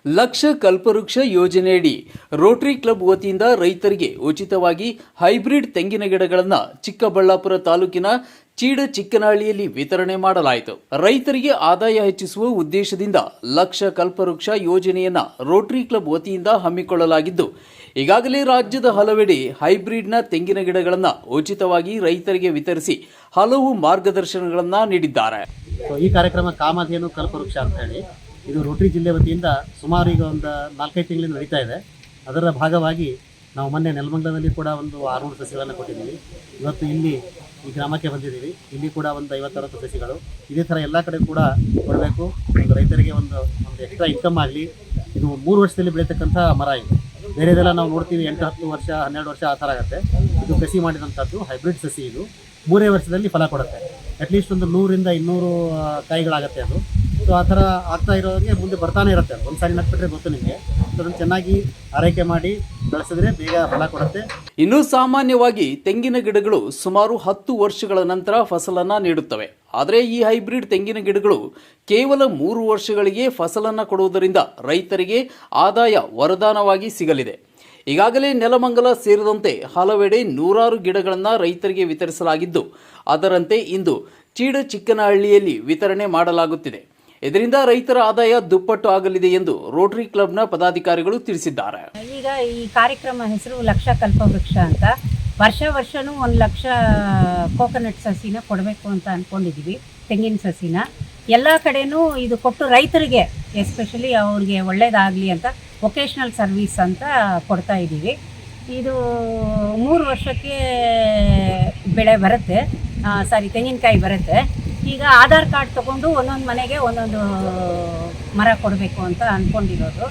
ಲಕ್ಷ ಕಲ್ಪವೃಕ್ಷ ಯೋಜನೆಯಡಿ Rotary club ವತಿಯಿಂದ ರೈತರಿಗೆ ಉಚಿತವಾಗಿ ಹೈಬ್ರಿಡ್ ತೆಂಗಿನ ಗಿಡಗಳನ್ನು ಚಿಕ್ಕಬಳ್ಳಾಪುರ ತಾಲೂಕಿನ ಚಿಕ್ಕನಹಳ್ಳಿಯಲ್ಲಿ ವಿತರಣೆ ಮಾಡಲಾಯಿತು. ರೈತರಿಗೆ ಆದಾಯ ಹೆಚ್ಚಿಸುವ ಉದ್ದೇಶದಿಂದ ಲಕ್ಷ ಕಲ್ಪವೃಕ್ಷ ಯೋಜನೆಯನ್ನು ರೋಟರಿ ಕ್ಲಬ್ ವತಿಯಿಂದ ಹಮ್ಮಿಕೊಳ್ಳಲಾಗಿದ್ದು, ಈಗಾಗಲೇ ರಾಜ್ಯದ ಹಲವೆಡೆ ಹೈಬ್ರಿಡ್ನ ತೆಂಗಿನ ಗಿಡಗಳನ್ನು ಉಚಿತವಾಗಿ ರೈತರಿಗೆ ವಿತರಿಸಿ ಹಲವು ಮಾರ್ಗದರ್ಶನಗಳನ್ನು ನೀಡಿದ್ದಾರೆ. ಈ ಕಾರ್ಯಕ್ರಮ ಕಾಮಧೇನು ಕಲ್ಪವೃಕ್ಷ ಅಂತ ಹೇಳಿ ಇದು ರೋಟರಿ ಜಿಲ್ಲೆ ವತಿಯಿಂದ ಸುಮಾರು ಈಗ ಒಂದು 4-5 ತಿಂಗಳಿಂದ ನಡೀತಾ ಇದೆ. ಅದರ ಭಾಗವಾಗಿ ನಾವು ಮೊನ್ನೆ ನೆಲಮಂಗಲದಲ್ಲಿ ಕೂಡ ಒಂದು 600 ಸಸಿಗಳನ್ನು ಕೊಟ್ಟಿದ್ದೀವಿ. ಇವತ್ತು ಇಲ್ಲಿ ಈ ಗ್ರಾಮಕ್ಕೆ ಬಂದಿದ್ದೀವಿ. ಇಲ್ಲಿ ಕೂಡ ಒಂದು 50-60 ಸಸಿಗಳು ಇದೇ ಥರ ಎಲ್ಲ ಕಡೆ ಕೂಡ ಕೊಡಬೇಕು. ಒಂದು ರೈತರಿಗೆ ಒಂದು ಎಕ್ಸ್ಟ್ರಾ ಇನ್ಕಮ್ ಆಗಲಿ. ಇದು 3 ವರ್ಷದಲ್ಲಿ ಬೆಳೀತಕ್ಕಂಥ ಮರ ಇದು. ಬೇರೆದೆಲ್ಲ ನಾವು ನೋಡ್ತೀವಿ 8-10 ವರ್ಷ 12 ವರ್ಷ ಆ ಥರ ಆಗುತ್ತೆ. ಇದು ಕಸಿ ಮಾಡಿದಂಥದ್ದು ಹೈಬ್ರಿಡ್ ಸಸಿ. ಇದು 3 ವರ್ಷದಲ್ಲಿ ಫಲ ಕೊಡುತ್ತೆ. ಅಟ್ಲೀಸ್ಟ್ ಒಂದು 100-200 ಕಾಯಿಗಳಾಗುತ್ತೆ ಅದು. ಸೊ ಆ ಥರ ಆಗ್ತಾ ಇರೋರಿಗೆ ಮುಂದೆ ಬರ್ತಾನೆ ಇರುತ್ತೆ. ಒಂದು ಸಾರಿ ನಟ್ಬಿಟ್ರೆ ಗೊತ್ತು ನಿಮಗೆ. ಅದನ್ನು ಚೆನ್ನಾಗಿ ಆರೈಕೆ ಮಾಡಿ ಬೆಳೆಸಿದ್ರೆ ಬೇಗ ಫಲ ಕೊಡುತ್ತೆ. ಇನ್ನು ಸಾಮಾನ್ಯವಾಗಿ ತೆಂಗಿನ ಗಿಡಗಳು ಸುಮಾರು 10 ವರ್ಷಗಳ ನಂತರ ಫಸಲನ್ನು ನೀಡುತ್ತವೆ. ಆದರೆ ಈ ಹೈಬ್ರಿಡ್ ತೆಂಗಿನ ಗಿಡಗಳು ಕೇವಲ 3 ವರ್ಷಗಳಿಗೆ ಫಸಲನ್ನು ಕೊಡುವುದರಿಂದ ರೈತರಿಗೆ ಆದಾಯ ವರದಾನವಾಗಿ ಸಿಗಲಿದೆ. ಈಗಾಗಲೇ ನೆಲಮಂಗಲ ಸೇರಿದಂತೆ ಹಲವೆಡೆ 100 ಗಿಡಗಳನ್ನು ರೈತರಿಗೆ ವಿತರಿಸಲಾಗಿದ್ದು, ಅದರಂತೆ ಇಂದು ಚಿಕ್ಕನಹಳ್ಳಿಯಲ್ಲಿ ವಿತರಣೆ ಮಾಡಲಾಗುತ್ತಿದೆ. ಇದರಿಂದ ರೈತರ ಆದಾಯ ದುಪ್ಪಟ್ಟು ಆಗಲಿದೆ ಎಂದು ರೋಟರಿ ಕ್ಲಬ್ನ ಪದಾಧಿಕಾರಿಗಳು ತಿಳಿಸಿದ್ದಾರೆ. ಈಗ ಈ ಕಾರ್ಯಕ್ರಮ ಹೆಸರು ಲಕ್ಷ ಕಲ್ಪವೃಕ್ಷ ಅಂತ. ವರ್ಷನೂ 1 ಲಕ್ಷ ಕೋಕೋನಟ್ ಸಸಿನ ಕೊಡಬೇಕು ಅಂತ ಅಂದ್ಕೊಂಡಿದ್ದೀವಿ. ತೆಂಗಿನ ಸಸಿನ ಎಲ್ಲ ಕಡೆನೂ ಇದು ಕೊಟ್ಟು ರೈತರಿಗೆ ಎಸ್ಪೆಷಲಿ ಅವ್ರಿಗೆ ಒಳ್ಳೇದಾಗಲಿ ಅಂತ ವೊಕೇಶ್ನಲ್ ಸರ್ವಿಸ್ ಅಂತ ಕೊಡ್ತಾ ಇದ್ದೀವಿ. ಇದು 3 ವರ್ಷಕ್ಕೆ ಬೆಳೆ ಬರುತ್ತೆ, ತೆಂಗಿನಕಾಯಿ ಬರುತ್ತೆ. ಈಗ ಆಧಾರ್ ಕಾರ್ಡ್ ತೊಗೊಂಡು ಒಂದೊಂದು ಮನೆಗೆ ಒಂದೊಂದು ಮರ ಕೊಡಬೇಕು ಅಂತ ಅಂದ್ಕೊಂಡಿರೋದು.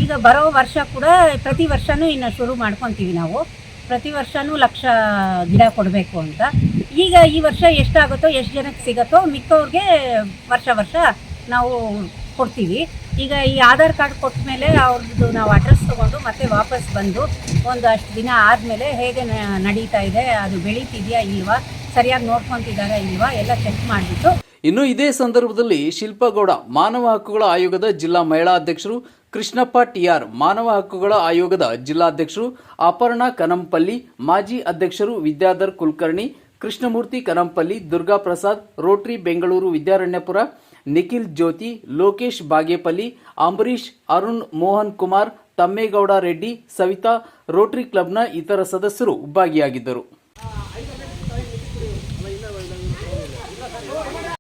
ಈಗ ಬರೋ ವರ್ಷ ಕೂಡ ಪ್ರತಿ ವರ್ಷವೂ ಇನ್ನು ಶುರು ಮಾಡ್ಕೊತೀವಿ ನಾವು. ಪ್ರತಿ ವರ್ಷವೂ 1 ಲಕ್ಷ ಗಿಡ ಕೊಡಬೇಕು ಅಂತ. ಈಗ ಈ ವರ್ಷ ಎಷ್ಟಾಗುತ್ತೋ ಎಷ್ಟು ಜನಕ್ಕೆ ಸಿಗುತ್ತೋ ಮಿಕ್ಕವ್ರಿಗೆ ವರ್ಷ ನಾವು ಕೊಡ್ತೀವಿ. ಈಗ ಈ ಆಧಾರ್ ಕಾರ್ಡ್ ಕೊಟ್ಟ ಮೇಲೆ ಅವ್ರದ್ದು ನಾವು ಅಡ್ರೆಸ್ ತೊಗೊಂಡು ಮತ್ತೆ ವಾಪಸ್ ಬಂದು ಒಂದಷ್ಟು ದಿನ ಆದಮೇಲೆ ಹೇಗೆ ನಡೀತಾ ಇದೆ, ಅದು ಬೆಳೀತಿದೆಯಾ ಇಲ್ವಾ, ಸರಿಯಾಗಿ ನೋಡ್ಕೊತಿದ್ದಾರಾ ಇಲ್ವಾ ಎಲ್ಲ ಚೆಕ್ ಮಾಡಿಬಿಟ್ಟು. ಇನ್ನು ಇದೇ ಸಂದರ್ಭದಲ್ಲಿ ಶಿಲ್ಪಗೌಡ ಮಾನವ ಹಕ್ಕುಗಳ ಆಯೋಗದ ಜಿಲ್ಲಾ ಮಹಿಳಾ ಅಧ್ಯಕ್ಷರು, ಕೃಷ್ಣಪ್ಪ ಟಿಆರ್ ಮಾನವ ಹಕ್ಕುಗಳ ಆಯೋಗದ ಜಿಲ್ಲಾಧ್ಯಕ್ಷರು, ಅಪರ್ಣಾ ಕನಂಪಲ್ಲಿ ಮಾಜಿ ಅಧ್ಯಕ್ಷರು, ವಿದ್ಯಾಧರ್ ಕುಲಕರ್ಣಿ, ಕೃಷ್ಣಮೂರ್ತಿ ಕನಂಪಲ್ಲಿ, ದುರ್ಗಾ ಪ್ರಸಾದ್, ರೋಟರಿ ಬೆಂಗಳೂರು ವಿದ್ಯಾರಣ್ಯಪುರ, ನಿಖಿಲ್ ಜ್ಯೋತಿ, ಲೋಕೇಶ್ ಬಾಗೇಪಲ್ಲಿ, ಅಂಬರೀಶ್, ಅರುಣ್, ಮೋಹನ್ ಕುಮಾರ್, ತಮ್ಮೇಗೌಡ ರೆಡ್ಡಿ, ಸವಿತಾ, ರೋಟರಿ ಕ್ಲಬ್ನ ಇತರ ಸದಸ್ಯರು ಭಾಗಿಯಾಗಿದ್ದರು.